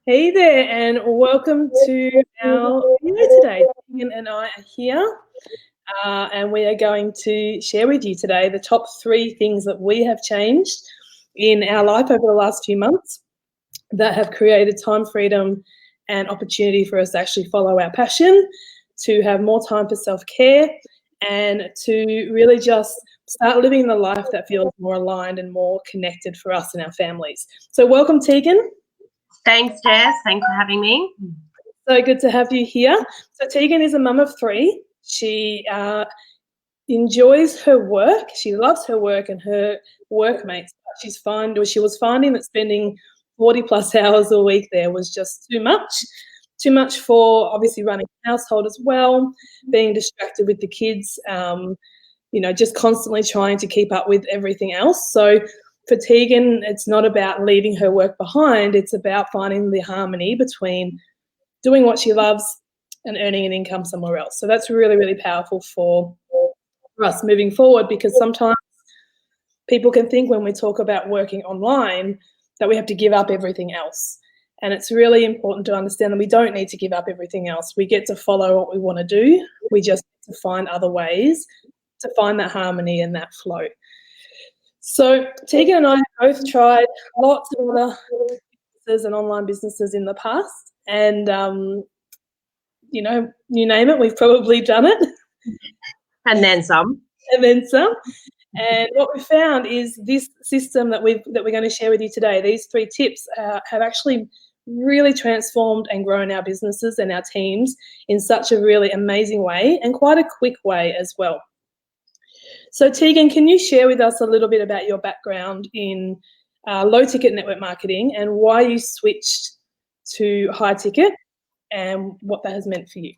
Hey there, and welcome to our video today. Tegan and I are here, and we are going to share with you today the top 3 things that we have changed in our life over the last few months that have created time freedom and opportunity for us to actually follow our passion, to have more time for self-care, and to really just start living the life that feels more aligned and more connected for us and our families. So welcome, Tegan. Thanks, Jess. Thanks for having me. So good to have you here. So Tegan is a mum of 3. She enjoys her work. She loves her work and her workmates. She was finding that spending 40 plus hours a week there was just too much for obviously running a household as well, being distracted with the kids, just constantly trying to keep up with everything else. So for Tegan, it's not about leaving her work behind. It's about finding the harmony between doing what she loves and earning an income somewhere else. So that's really, really powerful for us moving forward, because sometimes people can think when we talk about working online that we have to give up everything else. And it's really important to understand that we don't need to give up everything else. We get to follow what we want to do. We just need to find other ways to find that harmony and that flow. So Tegan and I both tried lots of other businesses and online businesses in the past, and you name it, we've probably done it. And then some. And then some. And what we found is this system that we're going to share with you today, these 3 tips have actually really transformed and grown our businesses and our teams in such a really amazing way, and quite a quick way as well. So Tegan, can you share with us a little bit about your background in low-ticket network marketing and why you switched to high-ticket and what that has meant for you?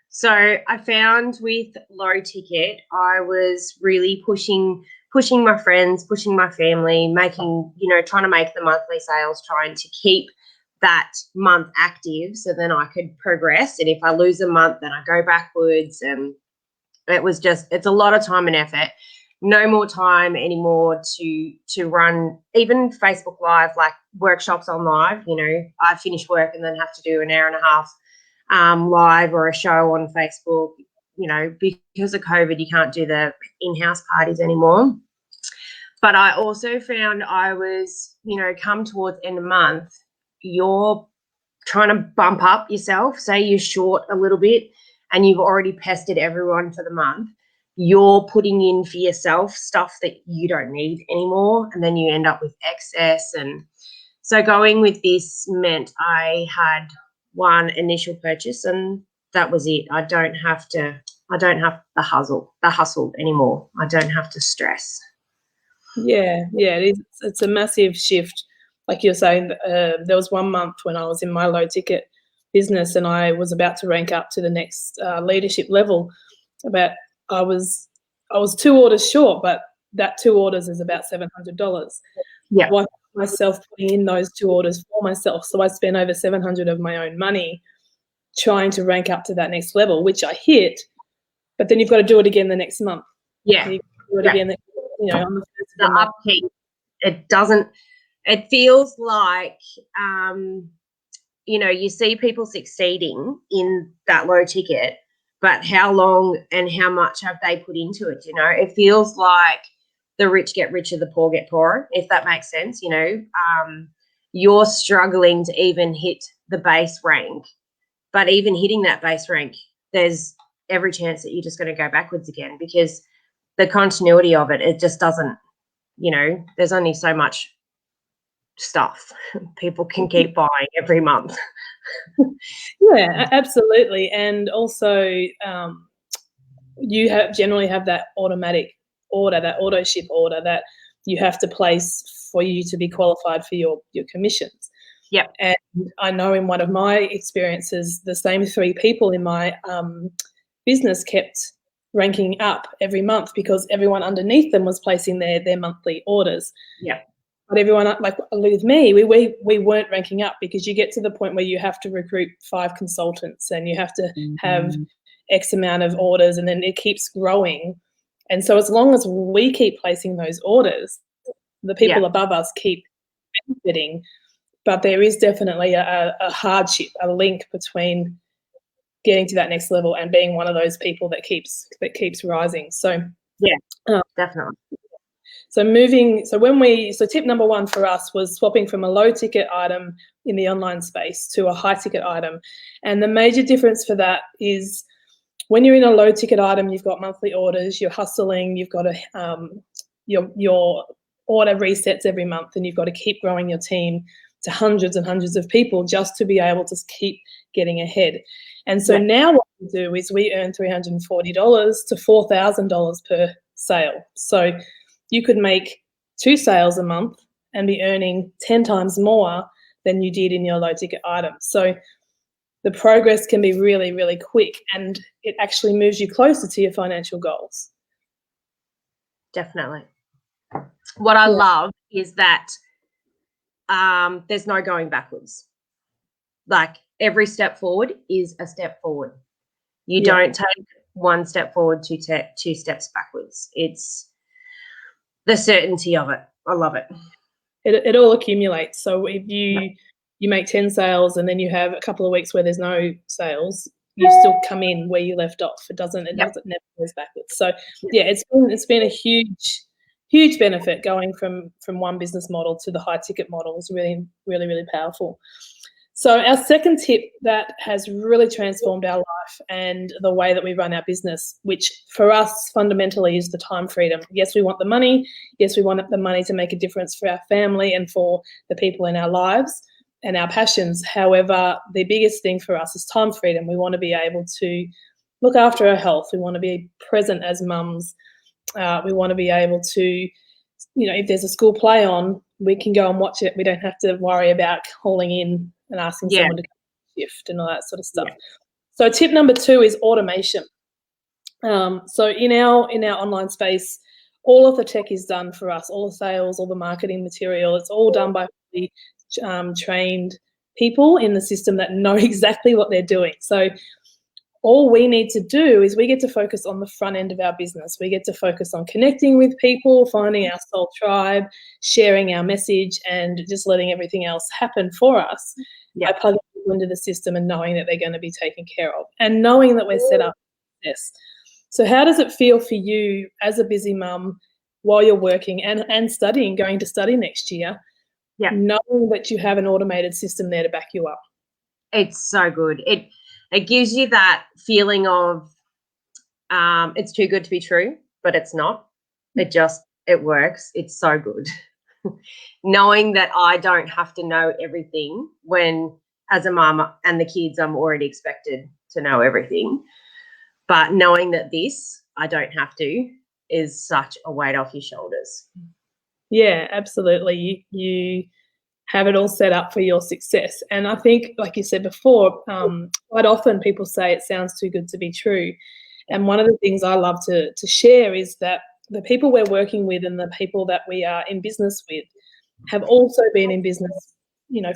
So I found with low ticket, I was really pushing my friends, pushing my family, trying to make the monthly sales, trying to keep that month active so then I could progress. And if I lose a month, then I go backwards. And it's a lot of time and effort. No more time anymore to run even Facebook Live, like workshops on live. I finish work and then have to do an hour and a half live or a show on Facebook. Because of COVID, you can't do the in-house parties anymore. But I also found I was, come towards end of month, you're trying to bump up yourself. Say you're short a little bit and you've already pestered everyone for the month. You're putting in for yourself stuff that you don't need anymore, and then you end up with excess. And so going with this meant I had one initial purchase, and that was it. I don't have the hustle anymore. I don't have to stress. Yeah, it is. It's a massive shift. Like you're saying, there was one month when I was in my low ticket business and I was about to rank up to the next leadership level. I was 2 orders short, but that 2 orders is about $700. Yeah. So I found myself putting in those 2 orders for myself. So I spent over $700 of my own money trying to rank up to that next level, which I hit. But then you've got to do it again the next month. Yeah. You've got to do it again, on the first the upkeep. It feels like, you see people succeeding in that low ticket, but how long and how much have they put into it? It feels like the rich get richer, the poor get poorer, if that makes sense. You're struggling to even hit the base rank, but even hitting that base rank, there's every chance that you're just going to go backwards again, because the continuity of it just doesn't, there's only so much stuff people can keep buying every month. Yeah, absolutely. And also you generally have that automatic order, that auto ship order that you have to place for you to be qualified for your commissions. Yeah. And I know in one of my experiences, the same 3 people in my business kept ranking up every month because everyone underneath them was placing their monthly orders. Yeah. But everyone, like with me, we weren't ranking up, because you get to the point where you have to recruit 5 consultants and you have to have X amount of orders, and then it keeps growing. And so as long as we keep placing those orders, the people above us keep benefiting but there is definitely a hardship, a link between getting to that next level and being one of those people that keeps rising. So Yeah, definitely. So tip number one for us was swapping from a low ticket item in the online space to a high ticket item. And the major difference for that is when you're in a low ticket item, you've got monthly orders, you're hustling, you've got your order resets every month, and you've got to keep growing your team to hundreds and hundreds of people just to be able to keep getting ahead. And so now what we do is we earn $340 to $4,000 per sale. So you could make 2 sales a month and be earning 10 times more than you did in your low ticket item. So the progress can be really, really quick, and it actually moves you closer to your financial goals. Definitely. What I love is that there's no going backwards. Like, every step forward is a step forward. You don't take one step forward, two steps backwards. It's the certainty of it. I love it. It all accumulates. So if you make 10 sales and then you have a couple of weeks where there's no sales, you still come in where you left off. It never goes backwards. So it's been a huge benefit going from one business model to the high ticket model. Is really, really, really powerful. So our second tip that has really transformed our life and the way that we run our business, which for us fundamentally is the time freedom. Yes, we want the money. Yes, we want the money to make a difference for our family and for the people in our lives and our passions. However, the biggest thing for us is time freedom. We want to be able to look after our health. We want to be present as mums. We want to be able to, if there's a school play on, we can go and watch it. We don't have to worry about calling in and asking someone to shift and all that sort of stuff. So tip number 2 is automation. So in our online space, all of the tech is done for us, all the sales, all the marketing material. It's all done by fully trained people in the system that know exactly what they're doing. So all we need to do is we get to focus on the front end of our business. We get to focus on connecting with people, finding our soul tribe, sharing our message, and just letting everything else happen for us by plugging people into the system and knowing that they're going to be taken care of and knowing that we're set up for this. So how does it feel for you as a busy mum while you're working and studying, going to study next year, knowing that you have an automated system there to back you up? It's so good. It gives you that feeling of it's too good to be true, but it's not. It works. It's so good. Knowing that I don't have to know everything when, as a mum and the kids, I'm already expected to know everything. But knowing that I don't have to, is such a weight off your shoulders. Yeah, absolutely. You have it all set up for your success. And I think, like you said before, quite often people say it sounds too good to be true. And one of the things I love to share is that the people we're working with and the people that we are in business with have also been in business,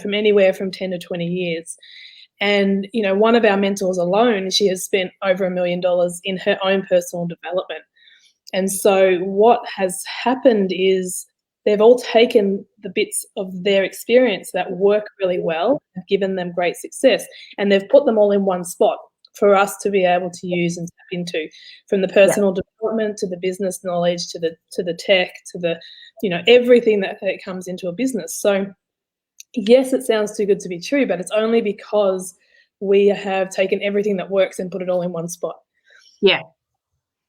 from anywhere from 10 to 20 years. And, one of our mentors alone, she has spent over $1 million in her own personal development. And so what has happened is they've all taken the bits of their experience that work really well and given them great success, and they've put them all in one spot for us to be able to use and tap into, from the personal development to the business knowledge to the tech to the, everything that comes into a business. So yes, it sounds too good to be true, but it's only because we have taken everything that works and put it all in one spot. Yeah.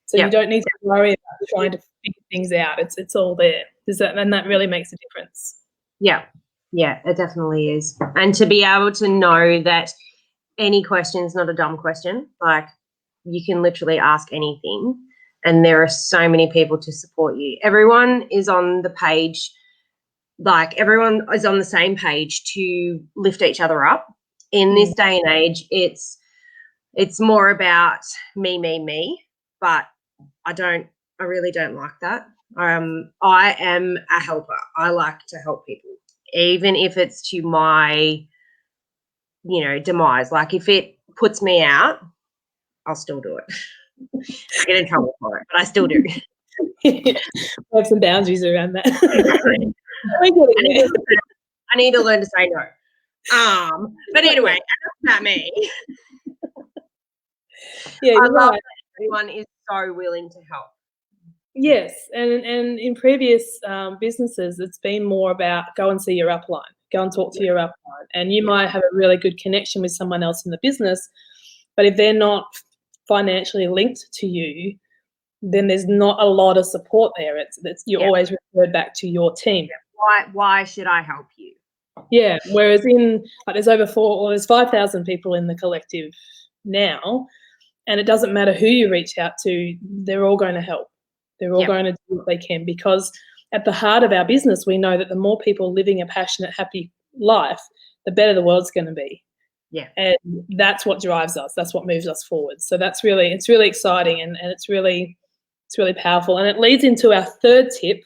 So you don't need to worry about trying to figure things out. It's all there. And that really makes a difference. Yeah. Yeah, it definitely is. And to be able to know that any question is not a dumb question. Like, you can literally ask anything, and there are so many people to support you. Everyone is on the page. Like, everyone is on the same page to lift each other up. In this day and age, it's more about me, but I really don't like that. I am a helper. I like to help people, even if it's to my, demise. Like, if it puts me out, I'll still do it. I get in trouble for it, but I still do. I have some boundaries around that. need to learn to say no. But anyway, enough about me. Yeah, I you're love right. that everyone is so willing to help. Yes, and in previous businesses, it's been more about go and see your upline, go and talk to your upline, and you might have a really good connection with someone else in the business, but if they're not financially linked to you, then there's not a lot of support there. It's you always referred back to your team. Why should I help you? Yeah. Whereas there's 5,000 people in the collective now, and it doesn't matter who you reach out to, they're all going to help. They're all going to do what they can, because at the heart of our business, we know that the more people living a passionate, happy life, the better the world's going to be. Yeah. And that's what drives us. That's what moves us forward. So it's really exciting, and it's really powerful. And it leads into our third tip,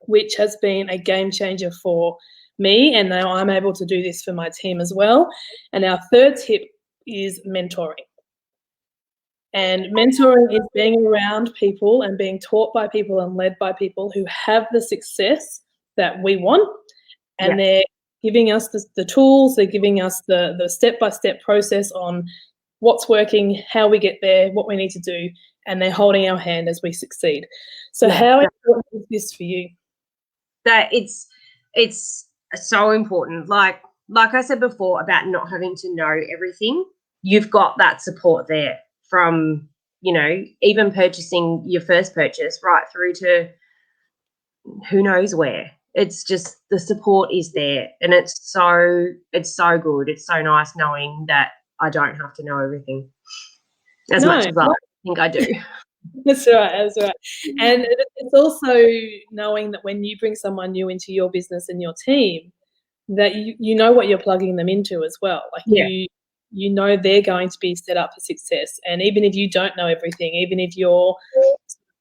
which has been a game changer for me. And now I'm able to do this for my team as well. And our third tip is mentoring. And mentoring is being around people and being taught by people and led by people who have the success that we want. And they're giving us the tools, they're giving us the step-by-step process on what's working, how we get there, what we need to do, and they're holding our hand as we succeed. So how important is this for you? That it's so important. Like I said before about not having to know everything, you've got that support there from, even purchasing your first purchase right through to who knows where. It's just the support is there, and it's so good. It's so nice knowing that I don't have to know everything as much as I think I do. That's right. And it's also knowing that when you bring someone new into your business and your team, that you know what you're plugging them into as well. Like you know they're going to be set up for success. And even if you don't know everything, even if you're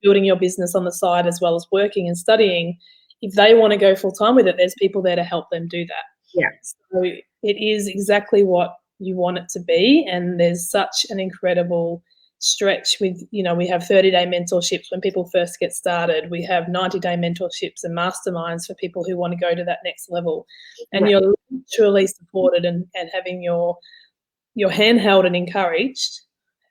building your business on the side as well as working and studying, if they want to go full time with it, there's people there to help them do that. Yeah. So it is exactly what you want it to be. And there's such an incredible stretch with, we have 30-day mentorships when people first get started. We have 90-day mentorships and masterminds for people who want to go to that next level. And you're literally supported and having your hand held and encouraged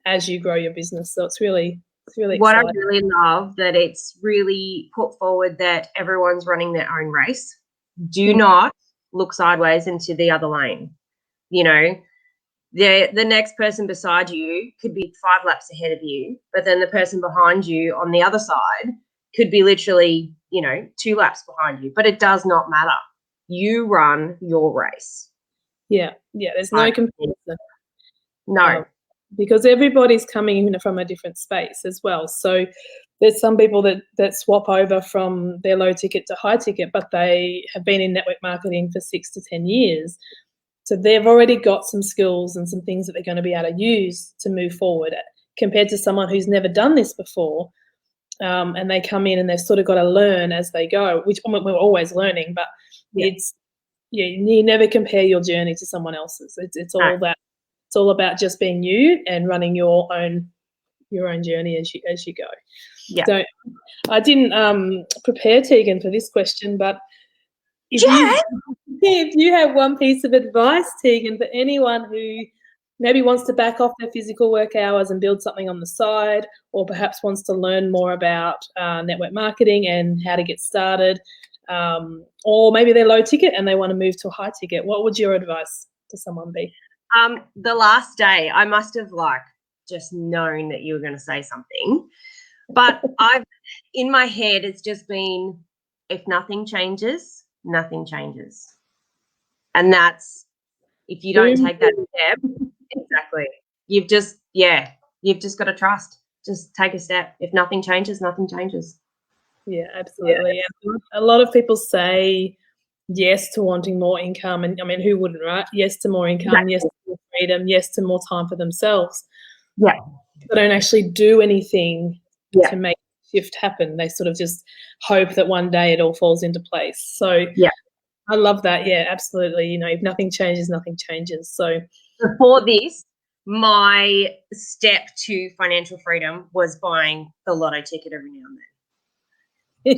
as you grow your business. So it's really exciting. What I really love that it's really put forward that everyone's running their own race. Do not look sideways into the other lane. The next person beside you could be 5 laps ahead of you, but then the person behind you on the other side could be literally, 2 laps behind you. But it does not matter. You run your race. Yeah. There's no comparison. No. Because everybody's coming in from a different space as well. So there's some people that swap over from their low ticket to high ticket, but they have been in network marketing for 6 to 10 years. So they've already got some skills and some things that they're going to be able to use to move forward compared to someone who's never done this before. And they come in and they've sort of got to learn as they go, which we're always learning, but you never compare your journey to someone else's. It's all that. It's all about just being you and running your own journey as you go. Yeah. So I didn't prepare Tegan for this question, but if you have one piece of advice, Tegan, for anyone who maybe wants to back off their physical work hours and build something on the side, or perhaps wants to learn more about network marketing and how to get started, or maybe they're low ticket and they want to move to a high ticket, what would your advice to someone be? The last day, I must have just known that you were going to say something, but in my head, it's just been, if nothing changes, nothing changes. And that's, if you don't take that step, exactly. You've just got to trust. Just take a step. If nothing changes, nothing changes. Yeah, absolutely. Yeah. A lot of people say yes to wanting more income, and I mean, who wouldn't, right? Yes to more income, yes to more freedom, yes to more time for themselves. Yeah. They don't actually do anything to make the shift happen. They sort of just hope that one day it all falls into place. So I love that. Yeah, absolutely. If nothing changes, nothing changes. So before this, my step to financial freedom was buying the lotto ticket every now and then.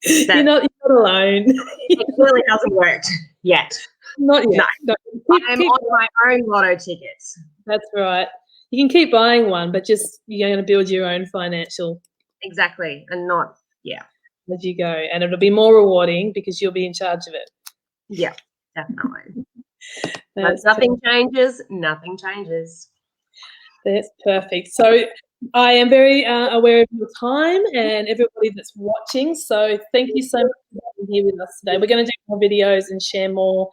You're not alone. It clearly hasn't worked yet. Not yet. No. No. I'm on my own lotto tickets. That's right. You can keep buying one, but just you're going to build your own financial. Exactly. And not, as you go. And it'll be more rewarding because you'll be in charge of it. Yeah, definitely. But nothing changes, nothing changes. That's perfect. So I am very aware of your time and everybody that's watching. So thank you so much for being here with us today. We're going to do more videos and share more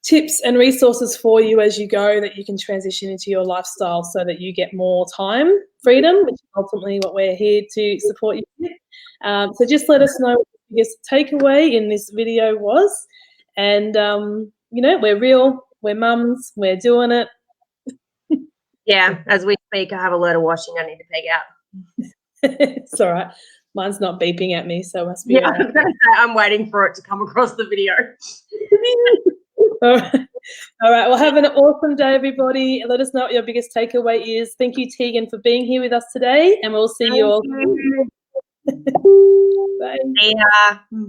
tips and resources for you as you go that you can transition into your lifestyle so that you get more time freedom, which is ultimately what we're here to support you with. So just let us know what the biggest takeaway in this video was. And, we're real, we're mums, we're doing it. Yeah, as we speak, I have a load of washing I need to peg out. It's all right. Mine's not beeping at me, so it must be all right. I'm waiting for it to come across the video. All right. Well, have an awesome day, everybody. Let us know what your biggest takeaway is. Thank you, Tegan, for being here with us today, and we'll see you all. Bye. Bye. See ya.